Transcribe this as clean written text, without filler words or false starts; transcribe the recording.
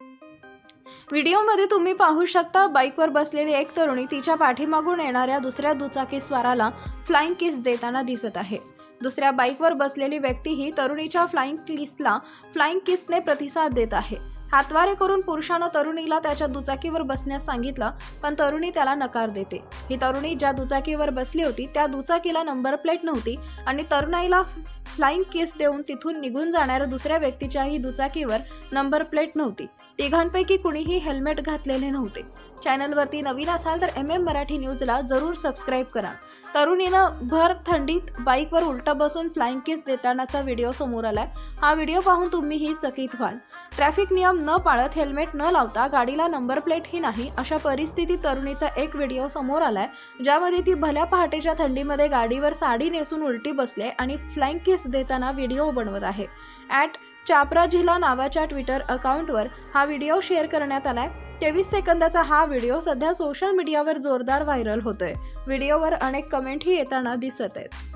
व्हिडिओमध्ये तुम्ही पाहू शकता बाईकवर बसलेली एक तरुणी तिच्या पाठीमागून येणाऱ्या दुसऱ्या दुचाकीस्वाराला फ्लाइंग किस देताना दिसत आहे। दुसऱ्या बाईकवर बसलेली व्यक्ती ही तरुणीच्या फ्लाइंग किसने प्रतिसाद देत आहे। हातवारे करून पुरुषानं तरुणीला त्याच्या दुचाकीवर बसण्यास सांगितलं, पण तरुणी त्याला नकार देते। ही तरुणी ज्या दुचाकीवर बसली होती त्या दुचाकीला नंबर प्लेट नव्हती आणि तरुणाईला फ्लाइंग किस देऊन तिथून निघून जाणाऱ्या दुसऱ्या व्यक्तीच्याही दुचाकीवर नंबर प्लेट नव्हती। तिघांपैकी कुणीही हेल्मेट घातलेले नव्हते। चॅनलवरती नवीन असाल तर मराठी न्यूजला जरूर सबस्क्राईब करा। तरुणीनं भर थंडीत बाईकवर उलटा बसून फ्लाइंग किस देतानाचा व्हिडिओ समोर आलाय। हा व्हिडिओ पाहून तुम्हीही चकित व्हाल। ट्रॅफिक नियम न पाळत हेल्मेट न लावता गाडीला नंबर प्लेटही नाही अशा परिस्थितीत तरुणीचा एक व्हिडिओ समोर आलाय, ज्यामध्ये ती भल्या पहाटेच्या थंडीमध्ये गाडीवर साडी नेसून उलटी बसले आणि फ्लाइंग किस देताना व्हिडिओ बनवत आहे। @चापराजिल्हा नावाच्या ट्विटर अकाउंटवर हा व्हिडिओ शेअर करण्यात आलाय। 23 सेकंदाचा हा व्हिडिओ सध्या सोशल मीडियावर जोरदार व्हायरल होतोय। व्हिडिओवर अनेक कमेंटही येताना दिसत आहेत।